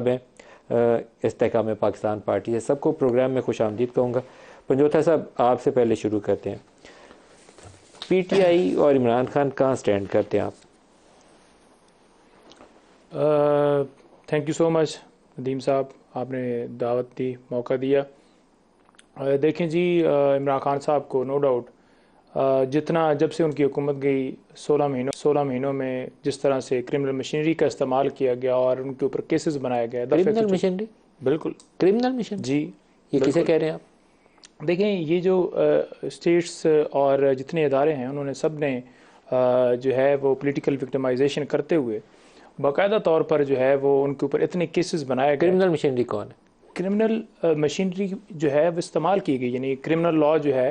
साहब हैं इस्तेहकाम पाकिस्तान पार्टी से, सबको प्रोग्राम में खुश आमदीद कहूँगा। पंजोथा साहब आपसे पहले शुरू करते हैं, PTI और इमरान खान कहाँ स्टैंड करते हैं आप? Thank you so much Nadeem साहब, आपने दावत दी, मौका दिया। देखें जी, इमरान खान साहब को नो डाउट जितना जब से उनकी हुकूमत गई 16 महीनों में जिस तरह से क्रिमिनल मशीनरी का इस्तेमाल किया गया और उनके ऊपर केसेस बनाए गए। Criminal machinery? बिल्कुल क्रिमिनल मशीनरी जी। ये किसे कह रहे हैं आप? देखें, ये जो स्टेट्स और जितने इदारे हैं उन्होंने सब ने जो है वो पॉलिटिकल विक्टिमाइजेशन करते हुए बाकायदा तौर पर जो है वो उनके ऊपर इतने केसेस बनाए गए। क्रिमिनल मशीनरी कौन है? क्रिमिनल मशीनरी जो है वो इस्तेमाल की गई, यानी क्रिमिनल लॉ जो है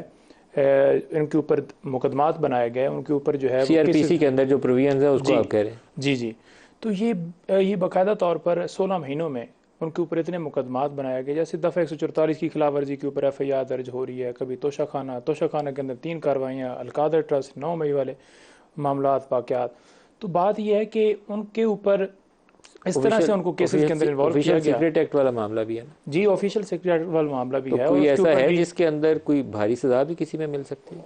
इनके ऊपर मुकदमात बनाए गए, उनके ऊपर जो है CRPC के अंदर जो प्रोविजंस है उसको आप कह रहे हैं? जी जी। तो ये बाकायदा तौर पर 16 महीनों में उनके ऊपर इतने मुकदमात बनाए गए। जैसे दफ़ा 144 की खिलाफ वर्जी के ऊपर FIR दर्ज हो रही है, कभी तोशाखाना के अंदर 3 कार्रवाइयाँ, अलकादर ट्रस्ट 9 मई वाले मामलात वाक़यात। तो बात यह है कि उनके ऊपर इस तरह से उनको केसेस के अंदर इन्वॉल्व किया गया। सीक्रेट एक्ट वाला मामला भी है ना जी, ऑफिशियल सीक्रेट एक्ट वाला मामला भी तो है। कोई ऐसा है जिसके अंदर कोई भारी सजा भी किसी में मिल सकती है?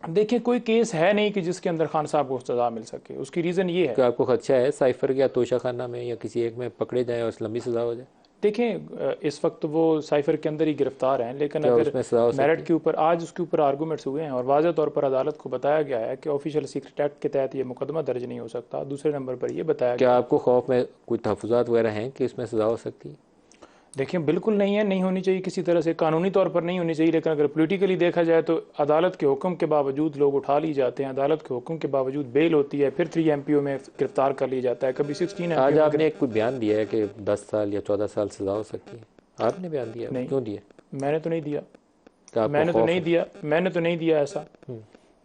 देखिए, कोई केस है नहीं कि जिसके अंदर खान साहब को सजा मिल सके। उसकी रीज़न ये है कि आपको खदशा है साइफर या तोशाखाना में या किसी एक में पकड़े जाए और लंबी सजा हो जाए? देखें, इस वक्त वो साइफर के अंदर ही गिरफ्तार हैं, लेकिन अगर मेरिट के ऊपर आज उसके ऊपर आर्गूमेंट्स हुए हैं और वाज़ह तौर पर अदालत को बताया गया है कि ऑफिशियल सीक्रेट एक्ट के तहत ये मुकदमा दर्ज नहीं हो सकता। दूसरे नंबर पर ये बताया क्या आपको खौफ में कोई तहफ़्फ़ुज़ात वगैरह हैं कि इसमें सजा हो सकती है? देखिए, बिल्कुल नहीं है, नहीं होनी चाहिए किसी तरह से, कानूनी तौर पर नहीं होनी चाहिए। लेकिन अगर पॉलिटिकली देखा जाए तो अदालत के हुक्म के बावजूद लोग उठा ली जाते हैं, अदालत के हुक्म के बावजूद बेल होती है, फिर 3 MPO में गिरफ्तार कर लिया जाता है, कभी 16 MPO। आज आपने एक कोई बयान दिया है कि 10 साल या 14 साल सजा हो सकती है, आपने बयान दिया? नहीं, क्यों दिया? मैंने तो नहीं दिया, मैंने तो नहीं दिया ऐसा।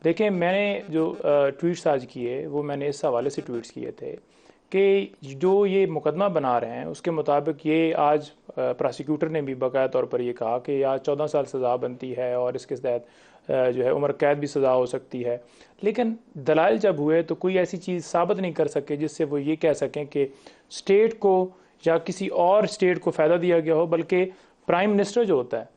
देखें, मैंने जो ट्वीट्स आज किए वो मैंने इस हवाले से ट्वीट्स किए थे कि जो ये मुकदमा बना रहे हैं उसके मुताबिक ये आज प्रोसिक्यूटर ने भी बाकायदा तौर पर ये कहा कि आज 14 साल सज़ा बनती है और इसके तहत जो है उम्र कैद भी सज़ा हो सकती है। लेकिन दलाइल जब हुए तो कोई ऐसी चीज़ साबित नहीं कर सके जिससे वो ये कह सकें कि स्टेट को या किसी और स्टेट को फ़ायदा दिया गया हो, बल्कि प्राइम मिनिस्टर जो होता है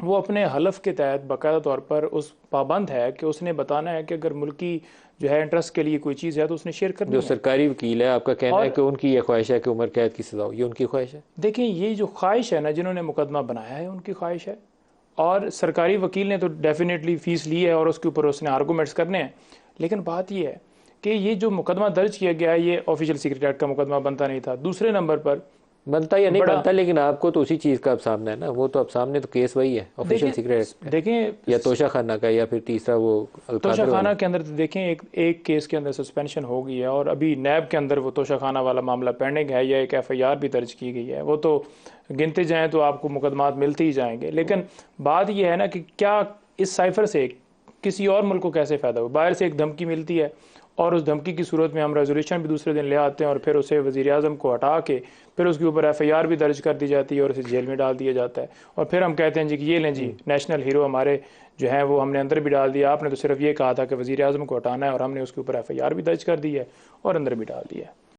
वो अपने हलफ के तहत बाकायदा तौर पर उस पाबंद है कि उसने बताना है कि अगर मुल्की जो है इंटरेस्ट के लिए कोई चीज़ है तो उसने शेयर करनी है। जो सरकारी वकील है आपका कहना है कि उनकी ये ख्वाहिश है कि उम्र कैद की सजा हो, ये उनकी ख्वाहिश है? देखिए, ये जो ख्वाहिश है ना, जिन्होंने मुकदमा बनाया है उनकी ख्वाहिश है, और सरकारी वकील ने तो डेफिनेटली फ़ीस ली है और उसके ऊपर उसने आर्गूमेंट्स करने हैं। लेकिन बात ये है कि ये जो मुकदमा दर्ज किया गया है ये ऑफिशियल सीक्रेट एक्ट का मुकदमा बनता नहीं था। दूसरे नंबर पर बनता या नहीं बनता, लेकिन आपको तो उसी चीज़ का अब सामने है ना, वो तो अब सामने तो केस वही है ऑफिशियल सीक्रेट। देखें, या तोशाखाना का या फिर तीसरा वो तोशाखाना के अंदर तो देखें एक केस के अंदर सस्पेंशन हो गई है और अभी नैब के अंदर वो तोशाखाना वाला मामला पेंडिंग है या एक FIR भी दर्ज की गई है। वो तो गिनते जाएँ तो आपको मुकदमात मिलते ही जाएंगे। लेकिन बात यह है ना कि क्या इस साइफर से किसी और मुल्क को कैसे फ़ायदा हो? बाहर से एक धमकी मिलती है और उस धमकी की सूरत में हम रेजोल्यूशन भी दूसरे दिन ले आते हैं और फिर उसे वज़ीर-ए-आज़म को हटा के फिर उसके ऊपर FIR भी दर्ज कर दी जाती है और उसे जेल में डाल दिया जाता है। और फिर हम कहते हैं जी कि ये लें जी, नेशनल हीरो हमारे जो हैं वो हमने अंदर भी डाल दिया, आपने तो सिर्फ ये कहा था कि वज़ीर-ए-आज़म को हटाना है और हमने उसके ऊपर FIR भी दर्ज कर दी है और अंदर भी डाल दिया है।